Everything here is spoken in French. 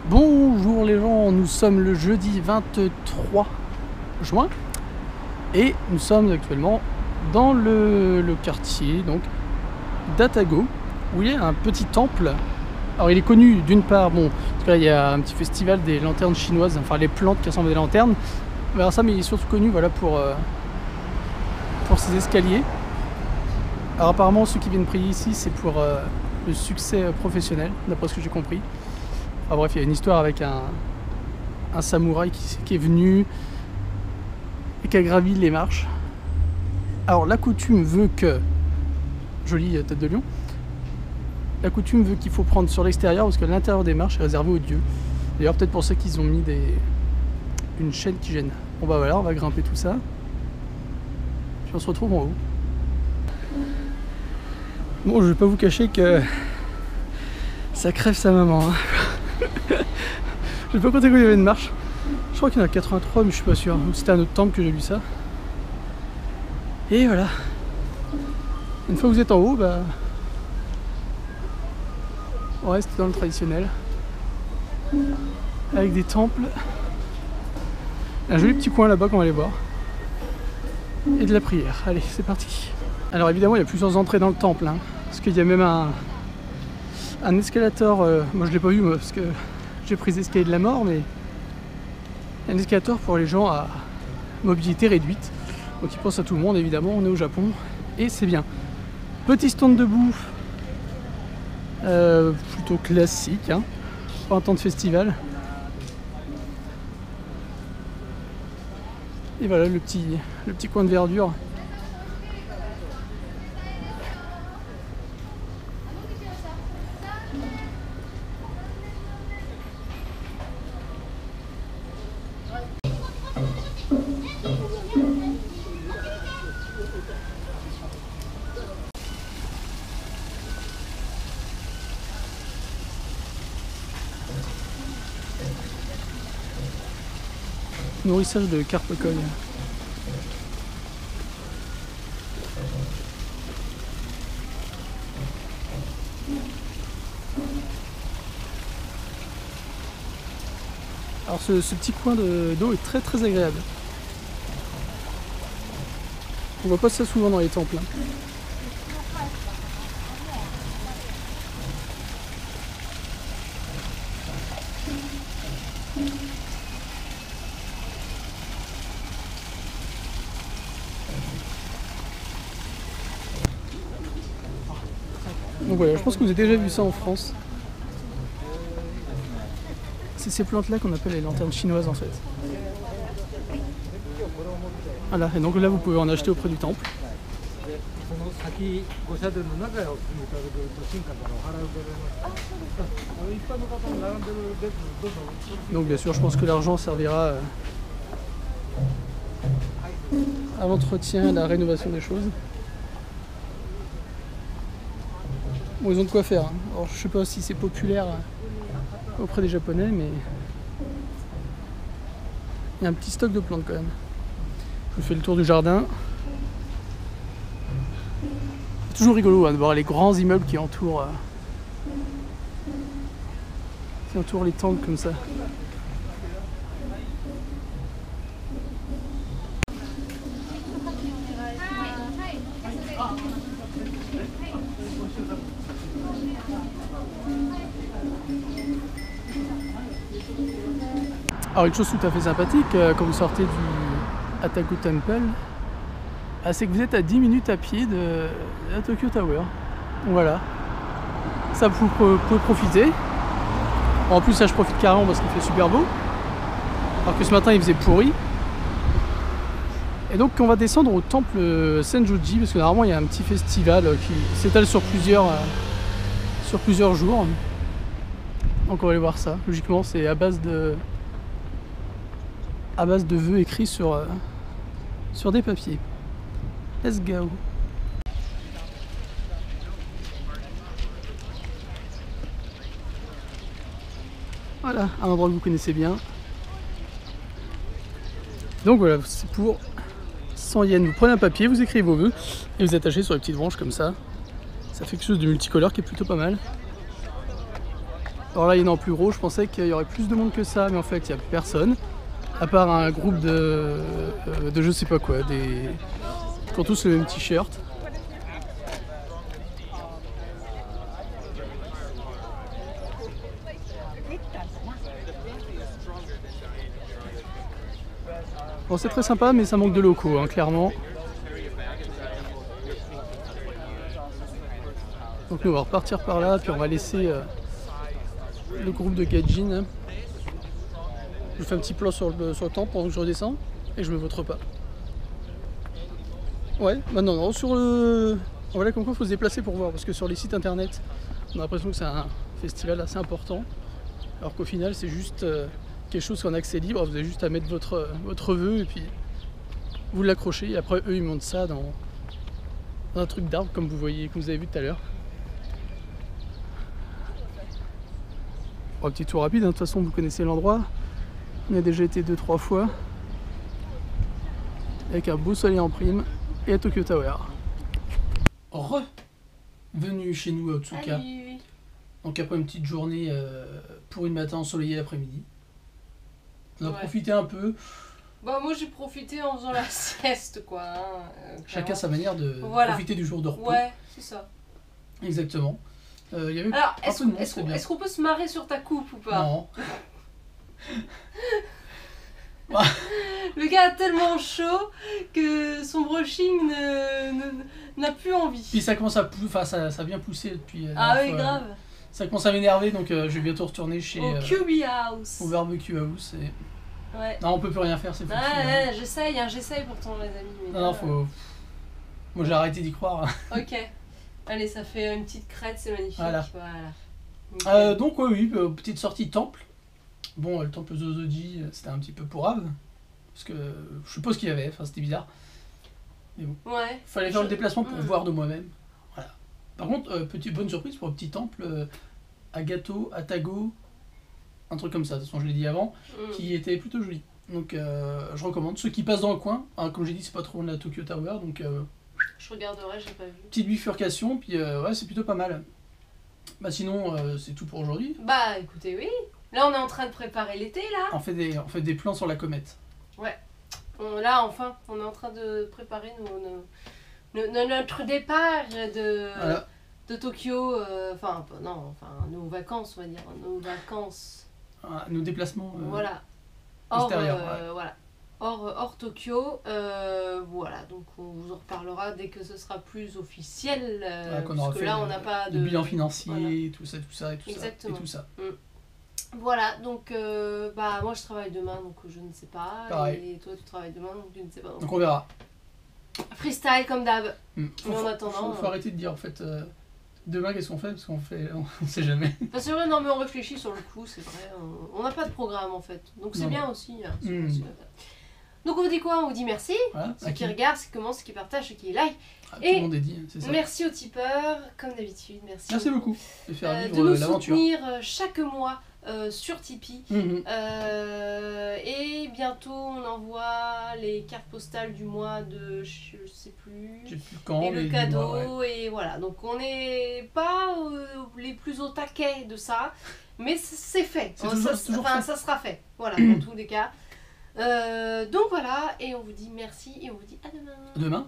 Bonjour les gens, nous sommes le jeudi 23 juin et nous sommes actuellement dans le quartier donc d'Atago où il y a un petit temple. Alors il est connu d'une part, bon, parce que là il y a un petit festival des lanternes chinoises, enfin les plantes qui ressemblent à des lanternes, on verra ça, mais il est surtout connu voilà, pour ses escaliers. Alors apparemment ceux qui viennent prier ici c'est pour le succès professionnel, d'après ce que j'ai compris. Ah, bref, il y a une histoire avec un samouraï qui est venu et qui a gravi les marches. Alors la coutume veut que, jolie tête de lion, la coutume veut qu'il faut prendre sur l'extérieur parce que l'intérieur des marches est réservé aux dieux. D'ailleurs peut-être pour ça qu'ils ont mis une chaîne qui gêne. Bon bah voilà, on va grimper tout ça. Puis on se retrouve en haut. Bon, je vais pas vous cacher que ça crève sa maman. Hein. Je vais pas compter qu'il y avait une marche. Je crois qu'il y en a 83 mais je suis pas sûr. C'était un autre temple que j'ai lu ça. Et voilà. Une fois que vous êtes en haut, bah on reste dans le traditionnel. Avec des temples. Un joli petit coin là-bas qu'on va aller voir. Et de la prière. Allez, c'est parti. Alors évidemment il y a plusieurs entrées dans le temple. Hein, parce qu'il y a même un escalator, moi je l'ai pas vu moi, parce que j'ai pris les escaliers de la mort, mais un escalator pour les gens à mobilité réduite. Donc il pense à tout le monde évidemment, on est au Japon et c'est bien. Petit stand debout, plutôt classique, hein, pas un temps de festival. Et voilà le petit coin de verdure. Nourrissage de carpe cogne. Alors ce petit coin d'eau est très très agréable. On voit pas ça souvent dans les temples. Hein. Donc voilà, je pense que vous avez déjà vu ça en France. C'est ces plantes-là qu'on appelle les lanternes chinoises en fait. Voilà, et donc là vous pouvez en acheter auprès du temple. Donc bien sûr je pense que l'argent servira à l'entretien, à la rénovation des choses. Bon, ils ont de quoi faire. Hein. Alors, je sais pas si c'est populaire auprès des Japonais, mais il y a un petit stock de plantes quand même. Je fais le tour du jardin. C'est toujours rigolo hein, de voir les grands immeubles qui entourent les temples comme ça. Alors une chose tout à fait sympathique quand vous sortez du Atago Temple, c'est que vous êtes à 10 minutes à pied de la Tokyo Tower. Voilà, ça vous pouvez profiter. En plus là je profite carrément parce qu'il fait super beau, alors que ce matin il faisait pourri. Et donc on va descendre au temple Senjoji parce que normalement il y a un petit festival qui s'étale sur plusieurs jours. Donc on va aller voir ça. Logiquement c'est à base de vœux écrits sur des papiers. Let's go. Voilà, un endroit que vous connaissez bien. Donc voilà, c'est pour 100 yens. Vous prenez un papier, vous écrivez vos vœux et vous attachez sur les petites branches comme ça. Ça fait quelque chose de multicolore qui est plutôt pas mal. Alors là, il y en a en plus gros, je pensais qu'il y aurait plus de monde que ça, mais en fait, il n'y a plus personne. À part un groupe de je sais pas quoi, qui ont tous le même t-shirt. Bon, c'est très sympa, mais ça manque de locaux, hein, clairement. Donc nous, on va repartir par là, puis on va laisser le groupe de Gaijin. Je fais un petit plan sur le temps pendant que je redescends, et je me vote pas. Ouais, bah non, sur le... Voilà, comme quoi il faut se déplacer pour voir, parce que sur les sites internet, on a l'impression que c'est un festival assez important, alors qu'au final, c'est juste quelque chose en accès libre. Vous avez juste à mettre votre vœu, et puis vous l'accrochez, et après, eux, ils montent ça dans un truc d'arbre, comme vous avez vu tout à l'heure. Bon, un petit tour rapide, hein. De toute façon, vous connaissez l'endroit. On y a déjà été 2-3 fois. Avec un beau soleil en prime. Et à Tokyo Tower. Revenu chez nous à Otsuka. Salut. Donc après une petite journée pour une matin ensoleillée l'après-midi. On a profité un peu. Bah moi j'ai profité en faisant la sieste quoi. Chacun sa manière de profiter du jour de repos. Ouais, c'est ça. Exactement. Y avait alors est-ce qu'on peut se marrer sur ta coupe ou pas? Non. Le gars a tellement chaud que son brushing n'a plus envie. Puis ça commence à ça a bien poussé depuis. Ah oui, grave. Ça commence à m'énerver, donc je vais bientôt retourner chez au QB House. Au barbecue house. Et... Ouais. Non, on peut plus rien faire, c'est foutu. Ouais, j'essaye pourtant les amis. Mais non, faut. Moi j'ai arrêté d'y croire. Ok. Allez, ça fait une petite crête, c'est magnifique. Voilà. Donc oui, petite sortie temple. Bon, le temple Zozoji, c'était un petit peu pourrave. Parce que je suppose qu'il y avait, enfin c'était bizarre. Mais bon. Ouais. Fallait faire le déplacement pour voir de moi-même. Voilà. Par contre, bonne surprise pour un petit temple, Agato, Atago, un truc comme ça, de toute façon je l'ai dit avant, qui était plutôt joli. Donc je recommande. Ceux qui passent dans le coin, hein, comme j'ai dit, c'est pas trop loin de la Tokyo Tower, donc... je regarderai, j'ai pas vu. Petite bifurcation, puis ouais, c'est plutôt pas mal. Bah sinon, c'est tout pour aujourd'hui. Bah écoutez, oui. Là, on est en train de préparer l'été, là. On fait des plans sur la comète. Ouais. Là, enfin, on est en train de préparer notre départ de Tokyo. Nos vacances, on va dire. Nos vacances. Nos déplacements voilà. extérieurs. Voilà. Hors Tokyo. Voilà, donc on vous en reparlera dès que ce sera plus officiel. Parce que là, on n'a pas de bilan financier, voilà. tout ça. Exactement. Et tout ça. Voilà, donc moi je travaille demain, donc je ne sais pas. Pareil. Et toi tu travailles demain, donc je ne sais pas. Donc on verra. Freestyle comme d'hab. Mais en attendant. Faut arrêter de dire en fait demain qu'est-ce qu'on fait, parce qu'on fait. On sait jamais. C'est vrai, non mais on réfléchit sur le coup, c'est vrai. On n'a pas de programme en fait. Donc c'est bien aussi. Hein, donc on vous dit quoi? On vous dit merci. Voilà, ceux qui regardent, ceux qui commentent, ceux qui partagent, ceux qui like. Tout le monde est dit, c'est ça. Merci aux tipeurs, comme d'habitude. Merci beaucoup de faire vivre de nous l'aventure. soutenir chaque mois. Sur Tipeee. Et bientôt on envoie les cartes postales du mois de je sais plus quand, et le cadeau mois, ouais. Et voilà, donc on n'est pas les plus au taquet de ça, mais c'est fait. Ça sera fait, voilà. Dans tous les cas, donc voilà, et on vous dit merci et on vous dit à demain.